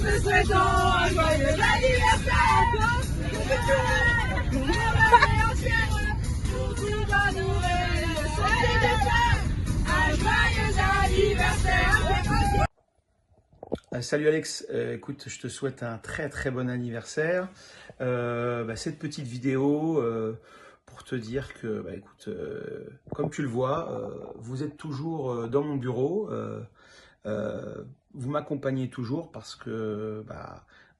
te souhaitons un joyeux anniversaire. Pour tout renouveler le souhait de faire un joyeux anniversaire. Salut Alex, écoute, je te souhaite un très bon anniversaire. Cette petite vidéo pour te dire que, écoute, comme tu le vois, vous êtes toujours dans mon bureau. Vous m'accompagnez toujours parce que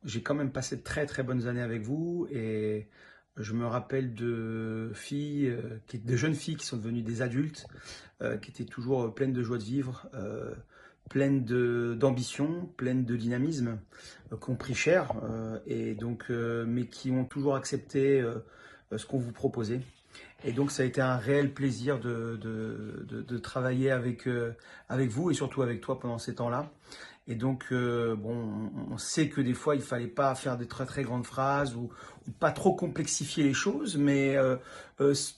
j'ai quand même passé de très bonnes années avec vous et je me rappelle de filles, de jeunes filles qui sont devenues des adultes, qui étaient toujours pleines de joie de vivre, pleines d'ambition, pleines de dynamisme, qui ont pris cher et donc, mais qui ont toujours accepté ce qu'on vous proposait. Et donc ça a été un réel plaisir de travailler avec vous et surtout avec toi pendant ces temps-là. Et donc, on sait que des fois, il fallait pas faire des très grandes phrases ou pas trop complexifier les choses, mais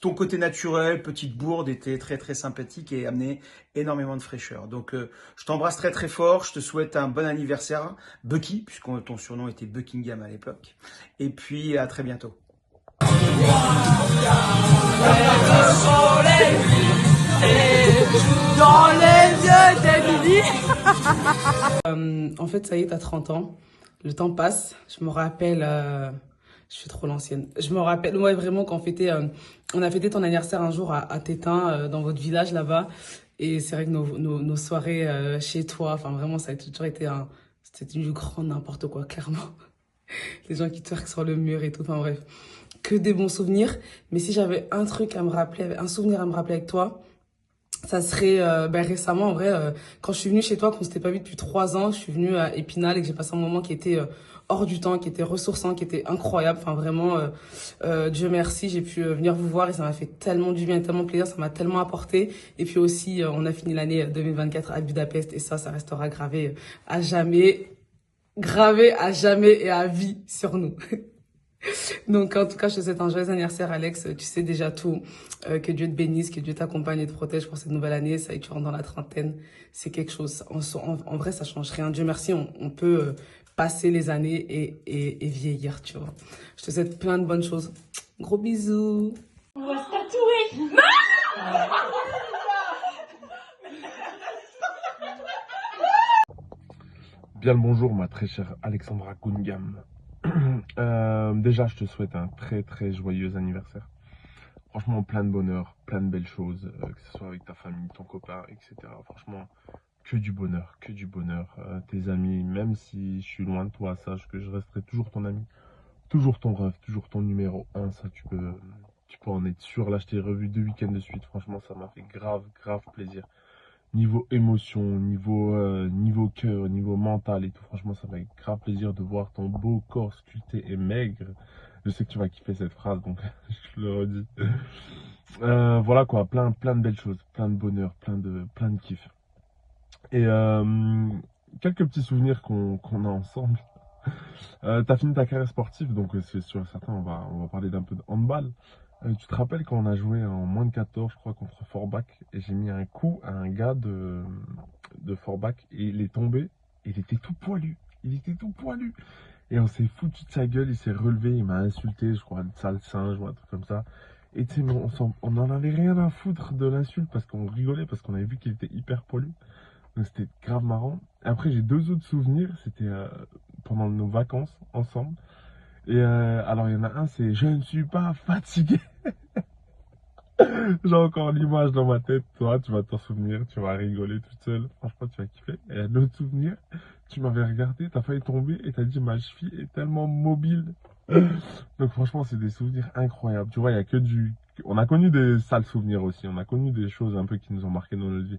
ton côté naturel, petite bourde, était très sympathique et amenait énormément de fraîcheur. Donc, je t'embrasse très fort, je te souhaite un bon anniversaire, Bucky, puisque ton surnom était Buckingham à l'époque. Et puis, à très bientôt. Dans les yeux d'Emily. En fait, ça y est, t'as 30 ans. Le temps passe. Je me rappelle... je suis trop l'ancienne. Je me rappelle, ouais, vraiment, qu'on fêtait... on a fêté ton anniversaire un jour à Tétin, dans votre village, là-bas. Et c'est vrai que nos soirées chez toi, enfin, vraiment, ça a toujours été c'était du grand n'importe quoi, clairement. Les gens qui twerkent sur le mur et tout, enfin, bref. Que des bons souvenirs. Mais si j'avais un truc à me rappeler, un souvenir à me rappeler avec toi, ça serait récemment, en vrai, quand je suis venue chez toi, qu'on s'était pas vu depuis 3 ans, je suis venue à Épinal et que j'ai passé un moment qui était hors du temps, qui était ressourçant, qui était incroyable. Enfin, vraiment, Dieu merci, j'ai pu venir vous voir et ça m'a fait tellement du bien, tellement plaisir, ça m'a tellement apporté. Et puis aussi, on a fini l'année 2024 à Budapest et ça restera gravé à jamais et à vie sur nous. Donc, en tout cas, je te souhaite un joyeux anniversaire, Alex. Tu sais déjà tout. Que Dieu te bénisse, que Dieu t'accompagne et te protège pour cette nouvelle année. Ça y est, tu rentres dans la trentaine. C'est quelque chose. En vrai, ça change rien. Dieu merci, on peut passer les années et vieillir, tu vois. Je te souhaite plein de bonnes choses. Gros bisous. On va se tatouer. Bien le bonjour, ma très chère Alexandra Kungam. Déjà, je te souhaite un très joyeux anniversaire. Franchement, plein de bonheur, plein de belles choses, que ce soit avec ta famille, ton copain, etc. Franchement, que du bonheur, que du bonheur. Tes amis, même si je suis loin de toi, sache que je resterai toujours ton ami, toujours ton rêve, toujours ton numéro 1. Ça, tu peux en être sûr. Là, je t'ai revu 2 week-ends de suite. Franchement, ça m'a fait grave plaisir. Niveau émotion, niveau cœur, niveau mental et tout, franchement, ça m'a fait grave plaisir de voir ton beau corps sculpté et maigre. Je sais que tu vas kiffer cette phrase, donc je le redis. Voilà quoi, plein de belles choses, plein de bonheur, plein de kiff. Et quelques petits souvenirs qu'on a ensemble. T'as fini ta carrière sportive, donc c'est sûr et certain, on va parler d'un peu de handball. Tu te rappelles quand on a joué en moins de 14, je crois, contre Forbach, et j'ai mis un coup à un gars de Forbach, et il est tombé, et il était tout poilu. Et on s'est foutu de sa gueule, il s'est relevé, il m'a insulté, je crois, de sale singe ou un truc comme ça. Et tu sais, on en avait rien à foutre de l'insulte, parce qu'on rigolait, parce qu'on avait vu qu'il était hyper poilu. Donc c'était grave marrant. Après, j'ai 2 autres souvenirs, c'était pendant nos vacances ensemble. Et alors, il y en a un, c'est « Je ne suis pas fatigué ». J'ai encore l'image dans ma tête. Toi, tu vas t'en souvenir, tu vas rigoler toute seule. Franchement, tu vas kiffer. Et un autre souvenir, tu m'avais regardé, t'as failli tomber et t'as dit « Ma cheville est tellement mobile ». Donc franchement, c'est des souvenirs incroyables. Tu vois, il y a que du... On a connu des sales souvenirs aussi. On a connu des choses un peu qui nous ont marqué dans notre vie.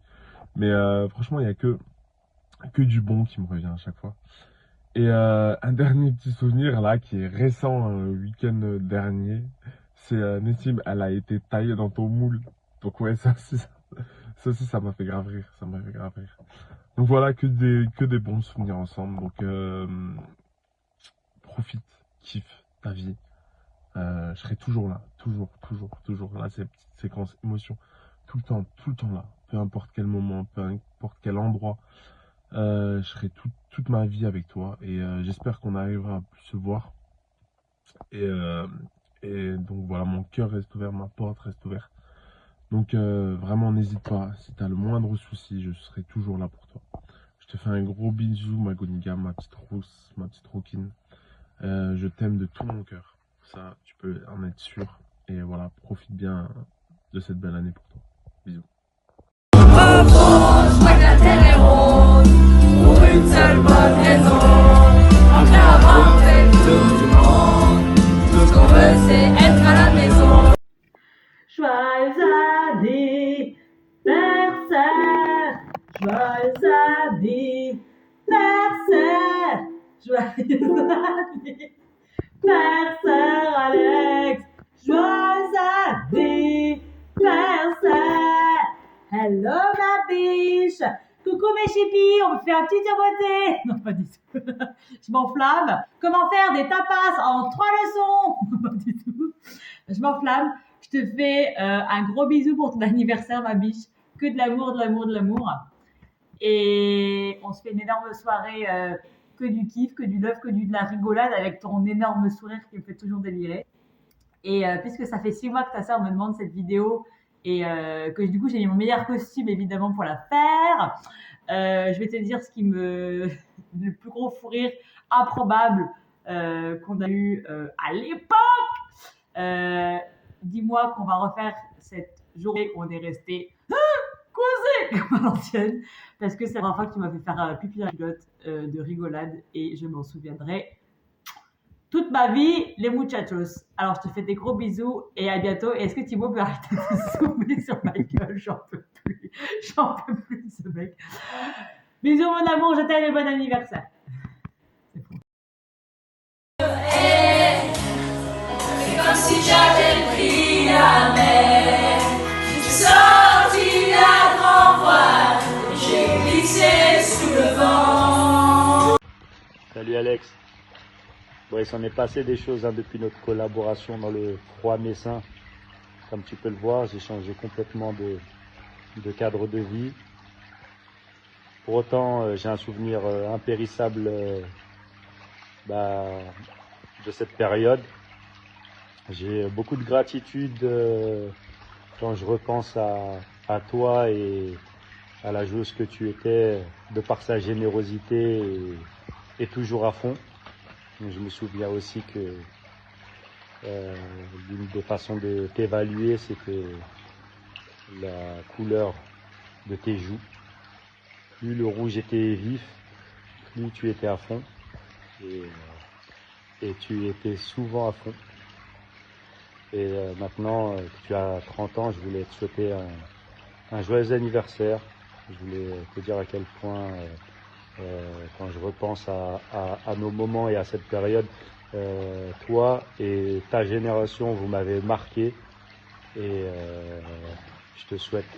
Mais franchement, il y a que du bon qui me revient à chaque fois. Et un dernier petit souvenir là qui est récent, le week-end dernier, c'est Nessim, elle a été taillée dans ton moule. Donc ouais, ça aussi, ça m'a fait grave rire, Donc voilà, que des bons souvenirs ensemble. Donc profite, kiffe ta vie. Je serai toujours là, toujours là. Ces petites séquences émotions, tout le temps là. Peu importe quel moment, peu importe quel endroit. Je serai toute ma vie avec toi et j'espère qu'on arrivera à se voir. Et, euh, et donc voilà, mon cœur reste ouvert, ma porte reste ouverte. Donc vraiment, n'hésite pas. Si tu as le moindre souci, je serai toujours là pour toi. Je te fais un gros bisou, ma Goninga, ma petite rousse, ma petite rouquine. Je t'aime de tout mon cœur. Ça, tu peux en être sûr. Et voilà, profite bien de cette belle année pour toi. Bisous. Je crois que la terre est ronde, pour une seule bonne raison. On crée avant fait le tour du monde. Tout ce qu'on veut, c'est être à la maison. Joyeux anniversaire, joyeux anniversaire, joyeux anniversaire Alex, joyeux anniversaire. Hello ma biche, coucou mes chipis, on me fait un petit beauté. Non pas du tout, je m'enflamme. Comment faire des tapas en 3 leçons? Pas du tout, je m'enflamme. Je te fais un gros bisou pour ton anniversaire, ma biche. Que de l'amour, de l'amour, de l'amour. Et on se fait une énorme soirée, que du kiff, que du love, que de la rigolade avec ton énorme sourire qui me fait toujours délirer. Et puisque ça fait 6 mois que ta sœur me demande cette vidéo et que du coup j'ai mis mon meilleur costume évidemment pour la faire, je vais te dire ce qui me... le plus gros fou rire improbable qu'on a eu à l'époque. Dis-moi qu'on va refaire cette journée où on est resté causé comme à l'ancienne, parce que c'est la première fois que tu m'as fait faire pipi dans la culotte de rigolade et je m'en souviendrai toute ma vie, les muchachos. Alors je te fais des gros bisous et à bientôt. Et est-ce que Thibaut peut arrêter de zoomer sur ma gueule? J'en peux plus de ce mec. Bisous mon amour, je t'aime et bon anniversaire. C'est comme si j'avais pris la mer. J'ai sorti la grand voile, j'ai glissé sous le vent. Salut Alex. Bon, il s'en est passé des choses depuis notre collaboration dans le froid messin. Comme tu peux le voir, j'ai changé complètement de cadre de vie. Pour autant, j'ai un souvenir impérissable de cette période. J'ai beaucoup de gratitude quand je repense à toi et à la joueuse que tu étais, de par sa générosité et toujours à fond. Je me souviens aussi que l'une des façons de t'évaluer, c'était la couleur de tes joues. Plus le rouge était vif, plus tu étais à fond. Et tu étais souvent à fond. Et maintenant que tu as 30 ans, je voulais te souhaiter un joyeux anniversaire. Je voulais te dire à quel point... quand je repense à nos moments et à cette période, toi et ta génération, vous m'avez marqué et je te souhaite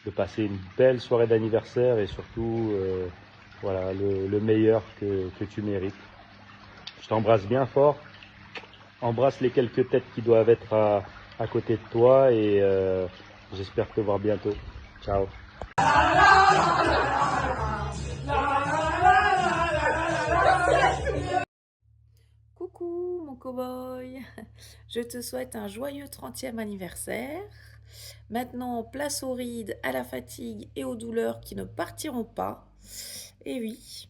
de passer une belle soirée d'anniversaire et surtout voilà, le meilleur que tu mérites. Je t'embrasse bien fort, embrasse les quelques têtes qui doivent être à côté de toi et j'espère te voir bientôt. Ciao. Coucou mon cow-boy, je te souhaite un joyeux 30e anniversaire. Maintenant, place aux rides, à la fatigue et aux douleurs qui ne partiront pas. Et oui,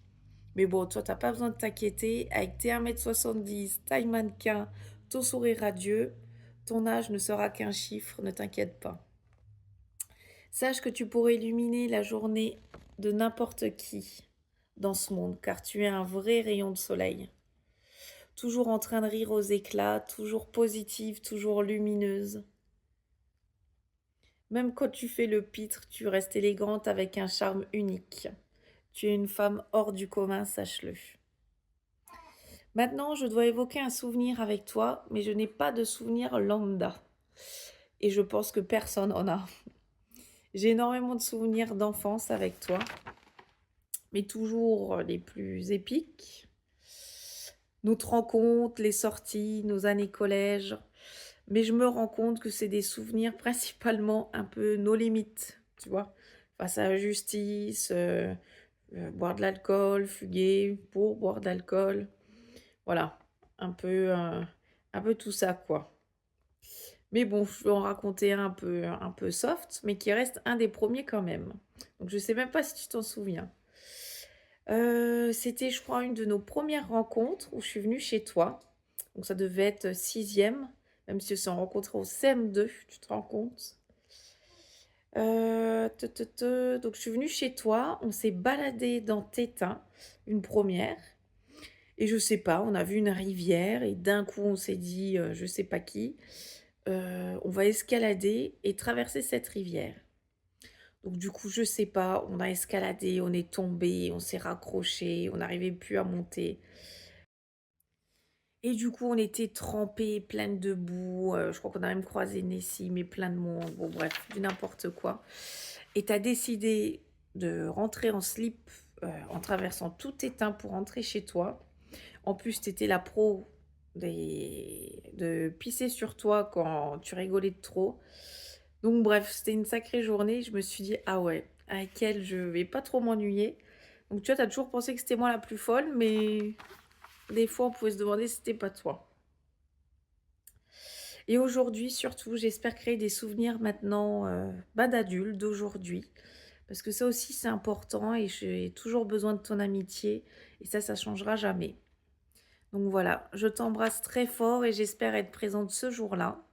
mais bon, toi, t'as pas besoin de t'inquiéter. Avec tes 1m70, taille mannequin, ton sourire radieux, ton âge ne sera qu'un chiffre, ne t'inquiète pas. Sache que tu pourrais illuminer la journée de n'importe qui dans ce monde, car tu es un vrai rayon de soleil. Toujours en train de rire aux éclats, toujours positive, toujours lumineuse. Même quand tu fais le pitre, tu restes élégante avec un charme unique. Tu es une femme hors du commun, sache-le. Maintenant, je dois évoquer un souvenir avec toi, mais je n'ai pas de souvenir lambda. Et je pense que personne en a. J'ai énormément de souvenirs d'enfance avec toi, mais toujours les plus épiques. Notre rencontre, les sorties, nos années collège. Mais je me rends compte que c'est des souvenirs principalement un peu nos limites, tu vois. Face à la justice, boire de l'alcool, fuguer pour boire de l'alcool. Voilà, un peu tout ça, quoi. Mais bon, je vais en raconter un peu soft, mais qui reste un des premiers quand même. Donc je sais même pas si tu t'en souviens. C'était, je crois, une de nos premières rencontres où je suis venue chez toi. Donc ça devait être 6e, même si on s'est rencontrés au CM2, tu te rends compte? Donc je suis venue chez toi, on s'est baladé dans Tétin, une première. Et je sais pas, on a vu une rivière et d'un coup on s'est dit, je sais pas qui, on va escalader et traverser cette rivière. Donc du coup, je sais pas, on a escaladé, on est tombé, on s'est raccroché, on n'arrivait plus à monter. Et du coup, on était trempés, pleines de boue. Je crois qu'on a même croisé Nessie, mais plein de monde. Bon, bref, du n'importe quoi. Et tu as décidé de rentrer en slip en traversant tout Tétin pour rentrer chez toi. En plus, tu étais la pro de pisser sur toi quand tu rigolais de trop. Donc bref, c'était une sacrée journée. Je me suis dit, ah ouais, avec elle, je vais pas trop m'ennuyer. Donc tu vois, tu as toujours pensé que c'était moi la plus folle, mais des fois, on pouvait se demander si c'était pas toi. Et aujourd'hui, surtout, j'espère créer des souvenirs maintenant d'adultes, d'aujourd'hui. Parce que ça aussi, c'est important et j'ai toujours besoin de ton amitié. Et ça changera jamais. Donc voilà, je t'embrasse très fort et j'espère être présente ce jour-là.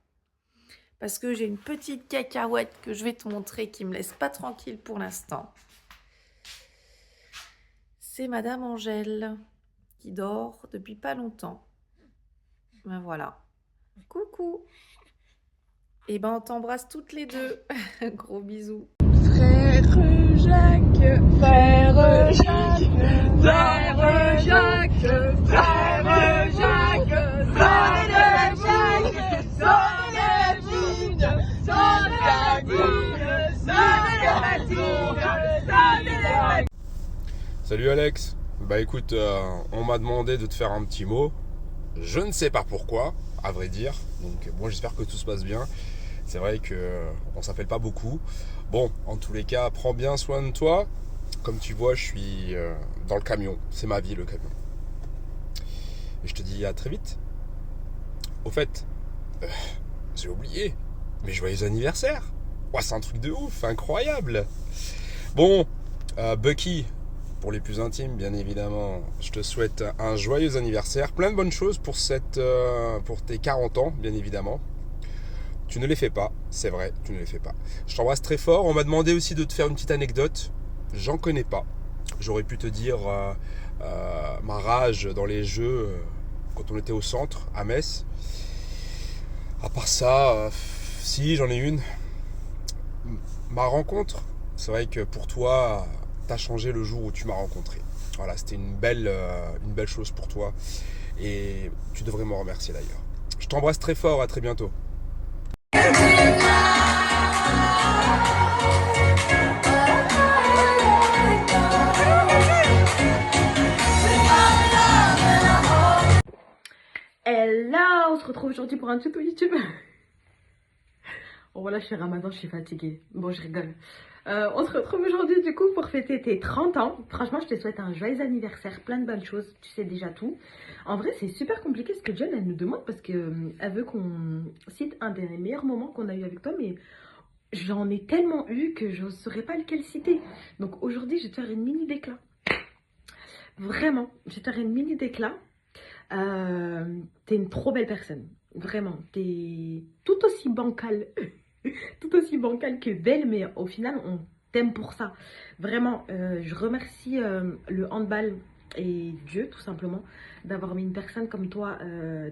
Parce que j'ai une petite cacahuète que je vais te montrer qui me laisse pas tranquille pour l'instant. C'est Madame Angèle qui dort depuis pas longtemps. Ben voilà. Coucou. Et ben on t'embrasse toutes les deux. Gros bisous. Frère Jacques, frère Jacques, frère Jacques, frère Jacques, frère Jacques, sonne la dune, sonne la dune, sonne la dune, sonne la dune. Salut Alex, bah écoute, on m'a demandé de te faire un petit mot. Je ne sais pas pourquoi, à vrai dire. Donc bon, j'espère que tout se passe bien. C'est vrai qu'on s'appelle pas beaucoup. Bon, en tous les cas, prends bien soin de toi. Comme tu vois, je suis dans le camion. C'est ma vie, le camion. Et je te dis à très vite. Au fait, j'ai oublié. Mais joyeux anniversaire. Ouais, c'est un truc de ouf, incroyable. Bon, Bucky, pour les plus intimes, bien évidemment, je te souhaite un joyeux anniversaire. Plein de bonnes choses pour tes 40 ans, bien évidemment. Tu ne les fais pas, c'est vrai, tu ne les fais pas. Je t'embrasse très fort. On m'a demandé aussi de te faire une petite anecdote. J'en connais pas. J'aurais pu te dire ma rage dans les jeux quand on était au centre, à Metz. À part ça, si, j'en ai une. Ma rencontre, c'est vrai que pour toi, t'as changé le jour où tu m'as rencontré. Voilà, c'était une belle chose pour toi. Et tu devrais m'en remercier d'ailleurs. Je t'embrasse très fort, à très bientôt. Hello, on se retrouve aujourd'hui pour un tuto YouTube. Bon voilà, je suis Ramadan, je suis fatiguée. Bon, je rigole. On se retrouve aujourd'hui du coup pour fêter tes 30 ans. Franchement, je te souhaite un joyeux anniversaire, plein de bonnes choses, tu sais déjà tout. En vrai, c'est super compliqué ce que John, elle nous demande parce qu'elle veut qu'on cite un des meilleurs moments qu'on a eu avec toi, mais j'en ai tellement eu que je ne saurais pas lequel citer. Donc aujourd'hui, je vais te faire une mini déclat. Vraiment, je vais te faire une mini déclat. T'es une trop belle personne. Vraiment, t'es tout aussi bancale. Tout aussi bancale que belle, mais au final, on t'aime pour ça. Vraiment, je remercie le handball et Dieu, tout simplement, d'avoir mis une personne comme toi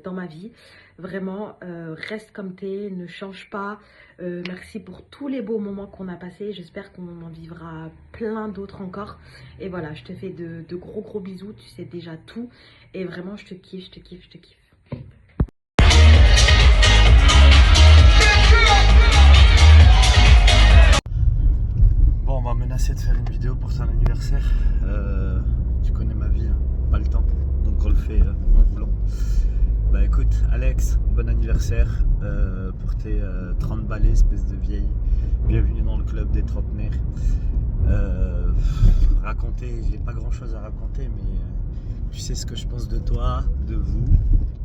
dans ma vie. Vraiment, reste comme t'es, ne change pas. Merci pour tous les beaux moments qu'on a passés. J'espère qu'on en vivra plein d'autres encore. Et voilà, je te fais de gros bisous. Tu sais déjà tout. Et vraiment, je te kiffe, je te kiffe, je te kiffe. Bon, on m'a menacé de faire une vidéo pour son anniversaire. Tu connais ma vie, hein. Pas le temps. Donc on le fait en roulant. Bah écoute, Alex, bon anniversaire pour tes 30 balais, espèce de vieille. Bienvenue dans le club des trentenaires. Raconter, j'ai pas grand chose à raconter, mais tu sais ce que je pense de toi, de vous,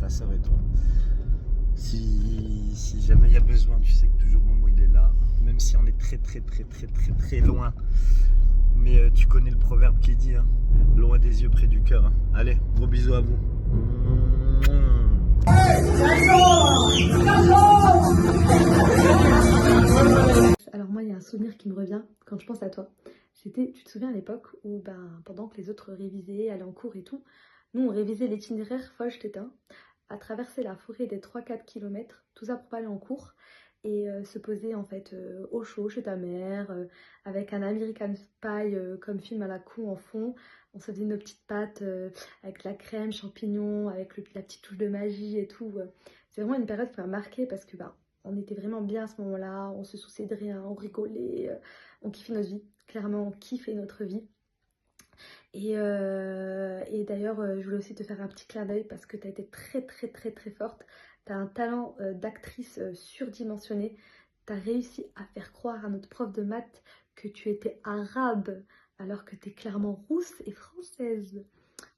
ta soeur et toi. Si jamais il y a besoin, tu sais que toujours Momo il est là, même si on est très loin. Mais tu connais le proverbe qui dit, hein, loin des yeux, près du cœur. Hein. Allez, gros bisous à vous. Alors moi, il y a un souvenir qui me revient quand je pense à toi. C'était, tu te souviens à l'époque où pendant que les autres révisaient, allaient en cours et tout, nous on révisait l'itinéraire Folge-Tétin, à traverser la forêt des 3-4 km, tout ça pour pas aller en cours, et se poser en fait au chaud chez ta mère, avec un American Pie comme film à la con en fond. On se faisait nos petites pâtes avec de la crème, champignons, avec la petite touche de magie et tout. C'est vraiment une période qui m'a marquée parce que on était vraiment bien à ce moment-là, on se souciait de rien, on rigolait, on kiffait notre vie. Clairement, on kiffait notre vie. Et d'ailleurs, je voulais aussi te faire un petit clin d'œil parce que tu as été très forte. Tu as un talent d'actrice surdimensionné. Tu as réussi à faire croire à notre prof de maths que tu étais arabe alors que tu es clairement rousse et française.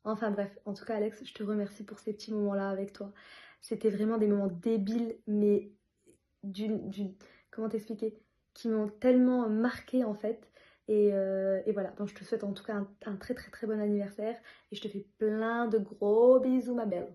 Enfin bref, en tout cas Alex, je te remercie pour ces petits moments-là avec toi. C'était vraiment des moments débiles, mais comment t'expliquer, qui m'ont tellement marqué en fait. Et voilà, donc je te souhaite en tout cas un très bon anniversaire et je te fais plein de gros bisous ma belle.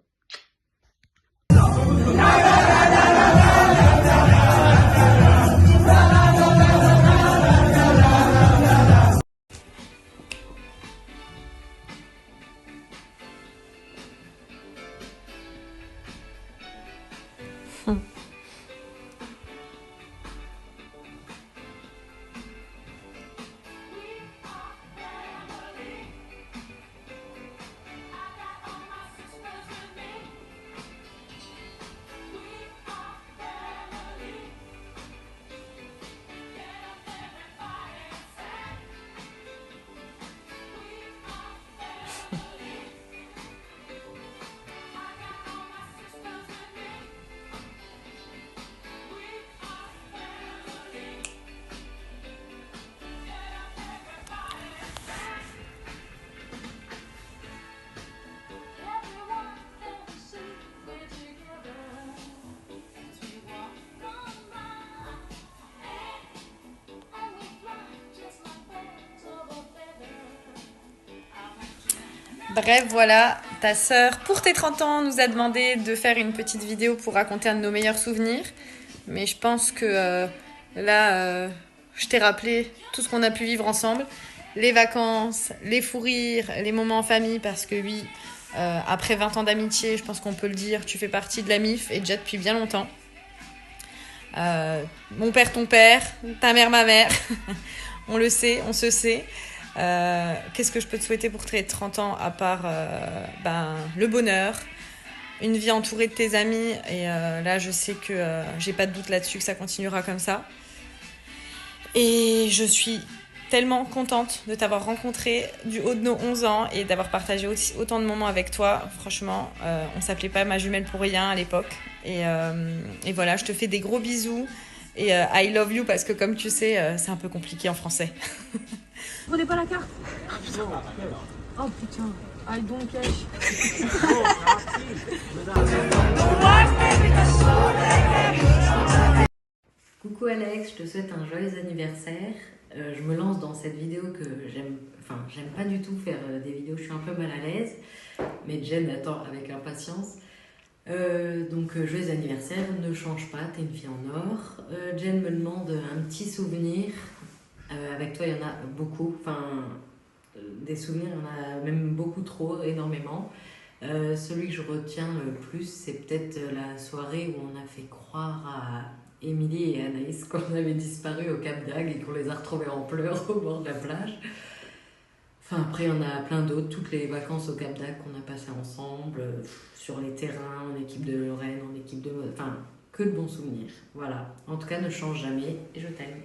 Bref, voilà, ta sœur, pour tes 30 ans, nous a demandé de faire une petite vidéo pour raconter un de nos meilleurs souvenirs. Mais je pense que là, je t'ai rappelé tout ce qu'on a pu vivre ensemble. Les vacances, les fous rires, les moments en famille, parce que oui, après 20 ans d'amitié, je pense qu'on peut le dire, tu fais partie de la MIF et déjà depuis bien longtemps. Mon père, ton père, ta mère, ma mère, on le sait, on se sait. Qu'est-ce que je peux te souhaiter pour tes 30 ans à part le bonheur, une vie entourée de tes amis et là je sais que j'ai pas de doute là-dessus que ça continuera comme ça et je suis tellement contente de t'avoir rencontré du haut de nos 11 ans et d'avoir partagé autant de moments avec toi. Franchement, on s'appelait pas ma jumelle pour rien à l'époque et voilà, je te fais des gros bisous et I love you parce que comme tu sais c'est un peu compliqué en français. Prenez pas la carte. Oh putain. I don't cash. Coucou Alex, je te souhaite un joyeux anniversaire. Je me lance dans cette vidéo que j'aime pas du tout faire des vidéos, je suis un peu mal à l'aise. Mais Jen attend avec impatience. Donc joyeux anniversaire, ne change pas, t'es une fille en or. Jen me demande un petit souvenir. Avec toi, il y en a beaucoup, des souvenirs, il y en a même beaucoup trop, énormément. Celui que je retiens le plus, c'est peut-être la soirée où on a fait croire à Émilie et Anaïs qu'on avait disparu au Cap d'Agde et qu'on les a retrouvés en pleurs au bord de la plage. Après, il y en a plein d'autres, toutes les vacances au Cap d'Agde qu'on a passées ensemble, sur les terrains, en équipe de Lorraine, en équipe de... que de bons souvenirs. Voilà, en tout cas, ne change jamais et je t'aime.